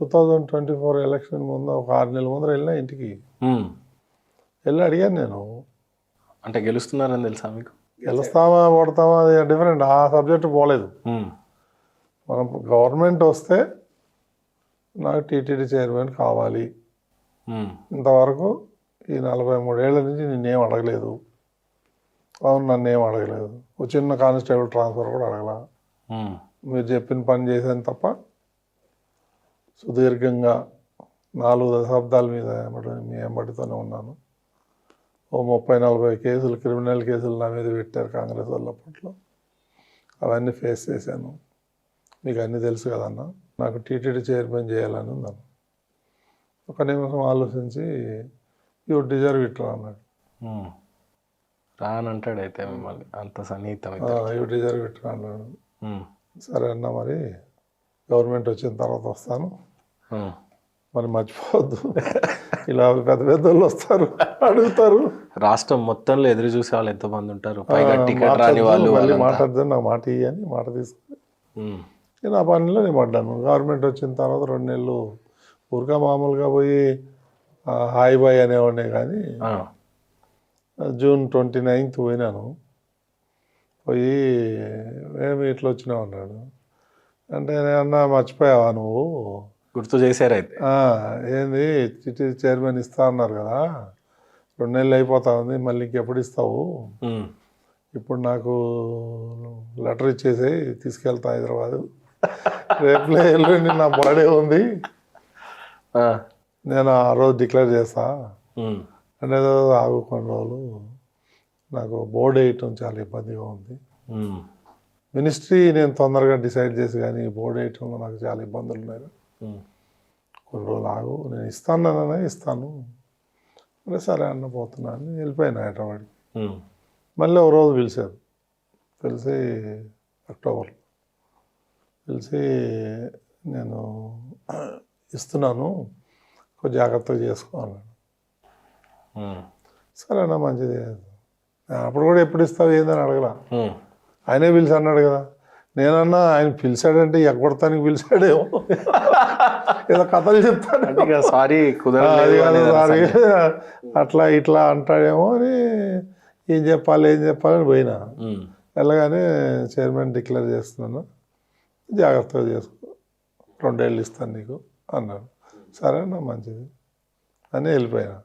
2024 election ముందు ఒక 6 నెలల ముందర వెళ్ళినా ఇంటికి. వెళ్ళి అడిగాను నేను. అంటే గెలుస్తున్నారని తెలుసా మీకు? గెలుస్తామా ఓడతామా అది డిఫరెంట్. ఆ సబ్జెక్టు పోలేదు. మనం గవర్నమెంట్ వస్తే నాకు టీటీడీ చైర్మన్ కావాలి. ఇంతవరకు ఈ 43 ఏళ్ల నుంచి నిన్నేం అడగలేదు. అవును, నన్ను ఏం అడగలేదు. ఒక చిన్న కానిస్టేబుల్ ట్రాన్స్ఫర్ కూడా అడగల. మీరు చెప్పిన పని చేశాను తప్ప సుదీర్ఘంగా 4 దశాబ్దాల మీద మీ ఎంబడితోనే ఉన్నాను. ఓ 30-40 కేసులు, క్రిమినల్ కేసులు నా మీద పెట్టారు కాంగ్రెస్ వాళ్ళు అప్పట్లో. అవన్నీ ఫేస్ చేశాను. మీకు అన్నీ తెలుసు కదన్నా. నాకు టీటీడీ చైర్మన్ చేయాలని ఉందన్న. ఒక నిమిషం ఆలోచించి యూ డిజర్వ్ ఇట్ అన్నాడు. రానంటాడు అయితే మిమ్మల్ని అంత సన్నిహితం. యూ డిజర్వ్ ఇట్ అన్నాడు. సరే అన్న, మరి గవర్నమెంట్ వచ్చిన తర్వాత వస్తాను, మరి మర్చిపోవద్దు. ఇలా పెద్ద పెద్ద వాళ్ళు వస్తారు, అడుగుతారు. రాష్ట్రం మొత్తంలో ఎదురు చూసే వాళ్ళు ఎంతమంది ఉంటారు. పైగా టికెట్ రాని వాళ్ళు. మళ్ళీ మాట్లాడదాం, నాకు మాట ఇయ్యని మాట తీసుకుని నా పనిలో నేను పడ్డాను. గవర్నమెంట్ వచ్చిన తర్వాత 2 నెలలు ఊరికా మామూలుగా పోయి హాయ్ బాయ్ అనేవాడినే. కానీ June 29th పోయినాను. పోయి ఏమి ఇట్లా వచ్చినావు అన్నాడు. అంటే నేనన్నా మర్చిపోయావా నువ్వు? గుర్తు చేశారు అయితే. ఏంది టీటీడీ చైర్మన్ ఇస్తా అన్నారు కదా, 2 నెలలు అయిపోతా ఉంది, మళ్ళీ ఇంకెప్పుడు ఇస్తావు? ఇప్పుడు నాకు లెటర్ ఇచ్చేసి తీసుకెళ్తా హైదరాబాదు, రేపులే ఎల్లుండి నా బర్త్డే ఉంది, నేను ఆ రోజు డిక్లేర్ చేస్తా అంటే ఆగు కొన్ని రోజులు, నాకు బోర్డు వేయటం చాలా ఇబ్బందిగా ఉంది. మినిస్ట్రీ నేను తొందరగా డిసైడ్ చేసి, కానీ బోర్డు వేయటంలో నాకు చాలా ఇబ్బందులు ఉన్నాయి. కొన్ని రోజులు ఆగు, నేను ఇస్తానన్నా ఇస్తాను అంటే సరే అన్న పోతున్నాను. వెళ్ళిపోయాను హైదరాబాద్కి. మళ్ళీ ఒక రోజు పిలిచారు. పిలిచి అక్టోబర్లో పిలిచి నేను ఇస్తున్నాను, కొంచెం జాగ్రత్తగా చేసుకోవాలన్నాడు. సరేనా, మంచిది. అప్పుడు కూడా ఎప్పుడు ఇస్తావు ఏందని అడగల. ఆయనే పిలిచి అన్నాడు కదా. నేనన్నా ఆయన పిలిచాడంటే ఎగ్గొడతానికి పిలిచాడేమో, ఏదో కథలు చెప్తాను, సారీ సారీ అట్లా ఇట్లా అంటాడేమో అని ఏం చెప్పాలని పోయినా. వెళ్ళగానే చైర్మన్ డిక్లేర్ చేస్తున్నాను, జాగ్రత్తగా చేసుకో, 2 ఏళ్ళు ఇస్తాను నీకు అన్నాడు. సరేనా, మంచిది అని వెళ్ళిపోయినా.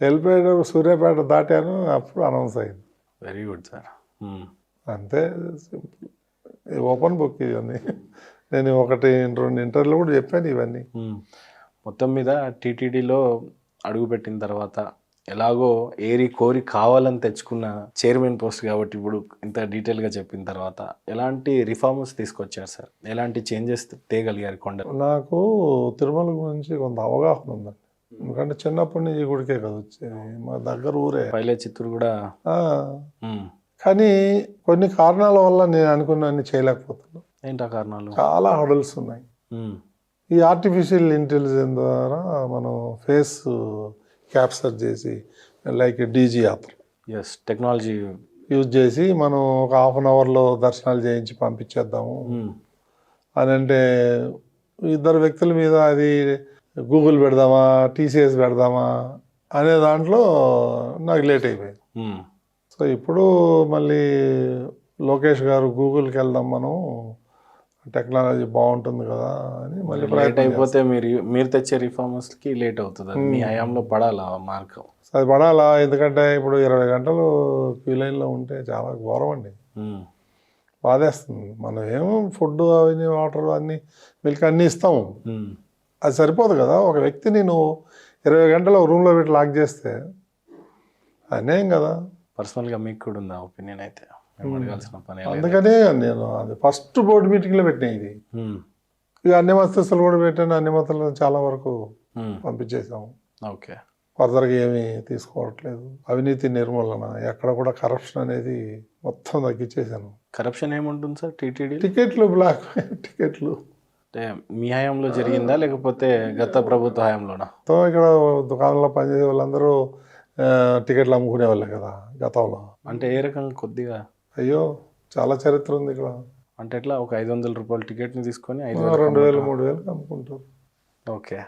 వెళ్ళిపోయేటప్పుడు సూర్యాపేట దాటాను, అప్పుడు అనౌన్స్ అయింది. Very good sir. అంతే, సింపుల్, ఓపెన్ బుక్ ఇవన్నీ. నేను 1-2 ఇంటర్వ్యూలు కూడా చెప్పాను ఇవన్నీ. మొత్తం మీద టీటీడీలో అడుగుపెట్టిన తర్వాత ఎలాగో ఏరి కోరి కావాలని తెచ్చుకున్న చైర్మన్ పోస్ట్ కాబట్టి ఇప్పుడు ఇంత డీటెయిల్గా చెప్పిన తర్వాత ఎలాంటి రిఫార్మ్స్ తీసుకొచ్చారు సార్? ఎలాంటి చేంజెస్ తేగలిగారు కొండ? నాకు తిరుమల గురించి కొంత అవగాహన ఉందండి. ఎందుకంటే చిన్నప్పటి నుంచి గుడికే కదా వచ్చేది, మా దగ్గర ఊరే. పైలే చిత్తూరు కూడా. కానీ కొన్ని కారణాల వల్ల నేను అనుకున్నాన్ని చేయలేకపోతున్నాను. ఏంటా కారణాలు? చాలా హడల్స్ ఉన్నాయి. ఈ ఆర్టిఫిషియల్ ఇంటెలిజెన్స్ ద్వారా మనం ఫేస్ క్యాప్చర్ చేసి, లైక్ డీజీ యాత్ర టెక్నాలజీ యూజ్ చేసి మనం ఒక 1/2 అవర్లో దర్శనాలు చేయించి పంపించేద్దాము అని. అంటే 2 వ్యక్తుల మీద అది గూగుల్ పెడదామా, టీసీఎస్ పెడదామా అనే దాంట్లో నాకు లేట్ అయిపోయింది. సో ఇప్పుడు మళ్ళీ లోకేష్ గారు గూగుల్కి వెళ్దాం మనం, టెక్నాలజీ బాగుంటుంది కదా అని మళ్ళీ లేట్ అయిపోతే మీరు తెచ్చే రిఫార్మర్స్కి లేట్ అవుతుంది. మీ హయాంలో పడాలా మార్గం? అది పడాలా, ఎందుకంటే ఇప్పుడు 20 గంటలు క్యూ లైన్లో ఉంటే చాలా ఘోరం అండి, బాధేస్తుంది. మనం ఏమో ఫుడ్ అవన్నీ వాటర్ అన్నీ మిల్క్ అన్నీ ఇస్తాము, అది సరిపోదు కదా. ఒక వ్యక్తిని నువ్వు 20 గంటలు రూమ్లో పెట్టి లాక్ చేస్తే అన్యాయం కదా. పర్సనల్గా మీకు కూడా ఉందా ఒపీనియన్? అయితే అడగాల్సిన పని. అందుకనే నేను అది ఫస్ట్ బోర్డు మీటింగ్లో పెట్టినా. ఇది ఇక అన్ని మస్తస్తులు కూడా పెట్టాను, అన్ని మతలు చాలా వరకు పంపించేసాము. ఓకే, ఫర్దర్గా ఏమీ తీసుకోవట్లేదు. అవినీతి నిర్మూలన, ఎక్కడ కూడా కరప్షన్ అనేది మొత్తం తగ్గించేసాను. కరప్షన్ ఏముంటుంది సార్ టీటీడీ? టికెట్లు, బ్లాక్ టికెట్లు. అంటే మీ హయాంలో జరిగిందా లేకపోతే గత ప్రభుత్వ హయాంలోనా? ఇక్కడ దుకాణంలో పనిచేసే వాళ్ళందరూ టికెట్లు అమ్ముకునే వాళ్ళే కదా గతంలో. అంటే ఏ రకంగా? కొద్దిగా అయ్యో చాలా చరిత్ర ఉంది ఇక్కడ. అంటే ఎట్లా? ఒక 500 రూపాయల టికెట్ని తీసుకొని 2,000-3,000 అమ్ముకుంటారు. ఓకే.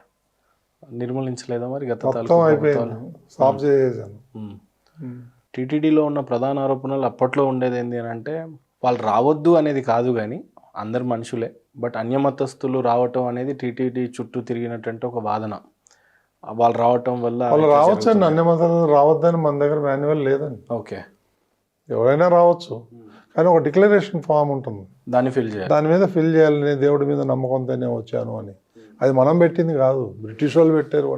నిర్మూలించలేదా మరి గత మొత్తం తాలూకు అయిపోయింది, ప్రభుత్వాలు? స్టాప్ చేసేసాను. టీటీడీలో ఉన్న ప్రధాన ఆరోపణలు అప్పట్లో ఉండేది ఏంటి అని అంటే, వాళ్ళు రావద్దు అనేది కాదు కానీ అందరు మనుషులే, బట్ అన్యమతస్థులు రావటం అనేది టీటీడీ చుట్టూ తిరిగినటువంటి ఒక వాదన. వాళ్ళు రావటం వల్ల వాళ్ళు ఇట్లా రావచ్చండి, జరుగుతుంది. అన్ని మతాలు రావద్దని మన దగ్గర మాన్యువల్ లేదండి. ఓకే, ఎవరైనా రావచ్చు, కానీ ఒక డిక్లరేషన్ ఫామ్ ఉంటుంది, దాన్ని ఫిల్ చేయాలి. దాని మీద ఫిల్ చేయాలని, దేవుడి మీద నమ్మకంతోనే వచ్చాను అని. అది మనం పెట్టింది కాదు, బ్రిటిష్ వాళ్ళు పెట్టారు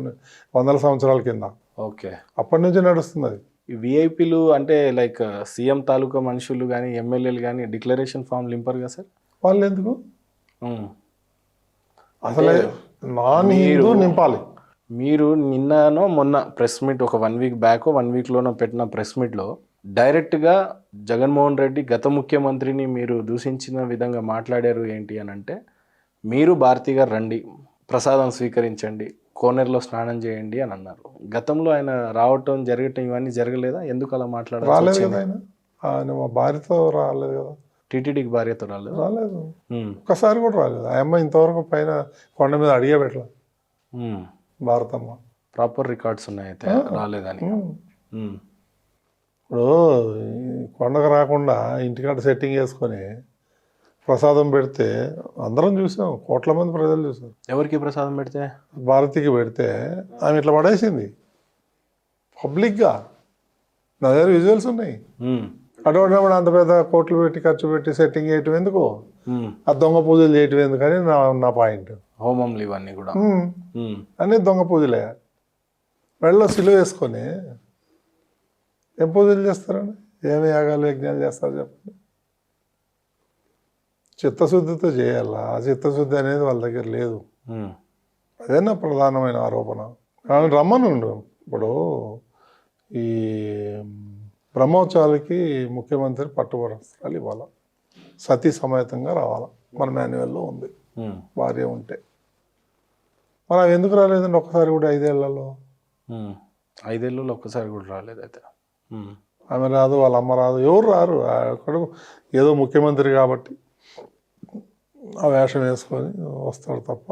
వందల సంవత్సరాల కింద. ఓకే, అప్పటి నుంచి నడుస్తుంది అది. ఈ విఐపీలు అంటే లైక్ సీఎం తాలూకా మనుషులు కానీ ఎమ్మెల్యేలు కానీ డిక్లరేషన్ ఫామ్ నింపరు కదా సార్? వాళ్ళు ఎందుకు ఉమ్. అసలే నాన్ హిందూ నింపాలి. మీరు నిన్ననో మొన్న ప్రెస్ మీట్ ఒక 1 వీక్ బ్యాక్ 1 వీక్లోనో పెట్టిన ప్రెస్ మీట్లో డైరెక్ట్గా జగన్మోహన్ రెడ్డి గత ముఖ్యమంత్రిని మీరు దూషించిన విధంగా మాట్లాడారు. ఏంటి అని అంటే, మీరు భారతి గారు రండి, ప్రసాదం స్వీకరించండి, కోనేరులో స్నానం చేయండి అని అన్నారు. గతంలో ఆయన రావటం జరగటం ఇవన్నీ జరగలేదా? ఎందుకు అలా మాట్లాడారు? రాలేదు కదా ఆయన, ఆయన మా భార్యతో రాలేదు కదా, టీటీడీకి భార్యతో రాలేదు. రాలేదు, ఒక్కసారి కూడా రాలేదు. ఆ అమ్మ ఇంతవరకు పైన కొండ మీద అడిగే పెట్టలేదు భారతమ్మ. ప్రాపర్ రికార్డ్స్ ఉన్నాయి అయితే రాలేదని. ఇప్పుడు ఈ కొండకు రాకుండా ఇంటికాడ సెట్టింగ్ వేసుకొని ప్రసాదం పెడితే అందరం చూసాం, కోట్ల మంది ప్రజలు చూసారు. ఎవరికి ప్రసాదం పెడితే? భారతికి పెడితే ఆమె ఇట్లా పడేసింది పబ్లిక్గా. నా దగ్గర విజువల్స్ ఉన్నాయి. అటువంటి అంత పెద్ద కోట్లు పెట్టి ఖర్చు పెట్టి సెట్టింగ్ చేయటం ఎందుకు, ఆ దొంగ పూజలు చేయటం ఎందుకని నా పాయింట్. హోమంలు ఇవన్నీ కూడా అన్నీ దొంగ పూజలే. మెడలో సిలువ వేసుకొని ఏం పూజలు చేస్తారండి, ఏమి యాగాలు యజ్ఞాలు చేస్తారు చెప్పండి. చిత్తశుద్ధితో చేయాలా, ఆ చిత్తశుద్ధి అనేది వాళ్ళ దగ్గర లేదు. అదే నా ప్రధానమైన ఆరోపణ. కానీ రమ్మనుండు, ఇప్పుడు ఈ బ్రహ్మోత్సవాలకి ముఖ్యమంత్రి పట్టుబడులు ఇవ్వాలి, సతీ సమేతంగా రావాలా, మన మాన్యువల్లో ఉంది, భార్య ఉంటే. మరి అవి ఎందుకు రాలేదండి ఒక్కసారి కూడా 5 ఏళ్లలో? 5 ఏళ్ళలో ఒక్కసారి కూడా రాలేదు అయితే. ఆమె రాదు, వాళ్ళ అమ్మ రాదు, ఎవరు రారు. అక్కడ ఏదో ముఖ్యమంత్రి కాబట్టి ఆ వేషం వేసుకొని వస్తాడు తప్ప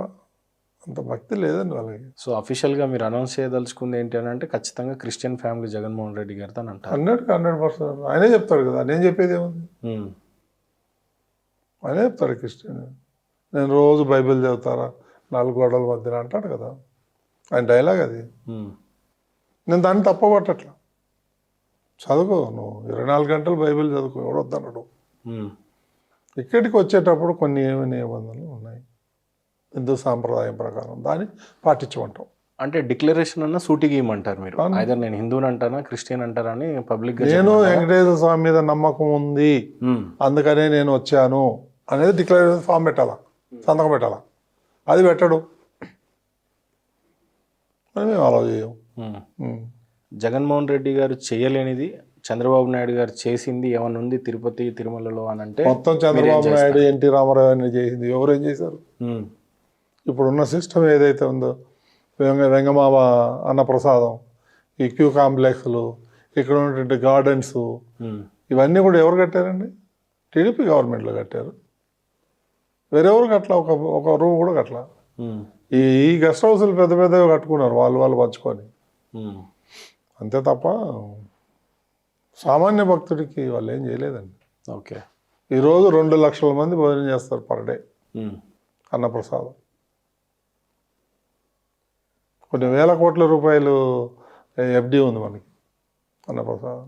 అంత భక్తి లేదండి వాళ్ళకి. సో అఫీషియల్గా మీరు అనౌన్స్ చేయదలుచుకుంది ఏంటి అని అంటే, ఖచ్చితంగా క్రిస్టియన్ ఫ్యామిలీ జగన్మోహన్ రెడ్డి గారితో అని అంటారు. 100% ఆయనే చెప్తాడు కదా, నేను చెప్పేది ఏముంది, ఆయనే చెప్తాడు క్రిస్టియన్. నేను రోజు బైబిల్ చదువుతారా 4 గోడల మధ్యన అంటాడు కదా, ఆయన డైలాగ్ అది. నేను దాన్ని తప్పబట్టట్లా, చదువుకో నువ్వు 24 గంటలు బైబిల్ చదువుకో, ఎవడొద్దన్నాడు. ఇక్కడికి వచ్చేటప్పుడు కొన్ని నిబంధనలు ఉన్నాయి హిందూ సాంప్రదాయం ప్రకారం, దాన్ని పాటించమంటాం. అంటే డిక్లరేషన్ అన్న సూటిగా ఇవ్వమంటారు మీరు, అయితే నేను హిందూని అంటానా క్రిస్టియన్ అంటారా అని పబ్లిక్ గా. నేను వెంకటేశ్వర స్వామి మీద నమ్మకం ఉంది అందుకనే నేను వచ్చాను అనేది డిక్లరేషన్ ఫామ్ పెట్టాలా, సంతకం పెట్టాలా. అది పెట్టడు అని మేము అలౌ చేయం. జగన్మోహన్ రెడ్డి గారు చేయలేనిది చంద్రబాబు నాయుడు గారు చేసింది ఏమన్నా ఉంది తిరుపతి తిరుమలలో అని అంటే? మొత్తం చంద్రబాబు నాయుడు ఎన్టీ రామారావు అని చేసింది, ఎవరేం చేశారు? ఇప్పుడున్న సిస్టమ్ ఏదైతే ఉందో, వెంగమామ అన్నప్రసాదం, ఈ క్యూ కాంప్లెక్స్లు, ఇక్కడ ఉన్నటువంటి గార్డెన్స్, ఇవన్నీ కూడా ఎవరు కట్టారండి? టీడీపీ గవర్నమెంట్లో కట్టారు. వేరెవరు కట్లా, ఒక రూమ్ కూడా కట్లా. ఈ గెస్ట్ హౌస్లు పెద్ద పెద్దవి కట్టుకున్నారు వాళ్ళు పంచుకొని, అంతే తప్ప సామాన్య భక్తుడికి వాళ్ళు ఏం చేయలేదండి. ఓకే, ఈరోజు 2 లక్షల మంది భోజనం చేస్తారు పర్ డే అన్నప్రసాదం. కొన్ని వేల కోట్ల రూపాయలు ఎఫ్డి ఉంది మనకి అన్నప్రసాదం.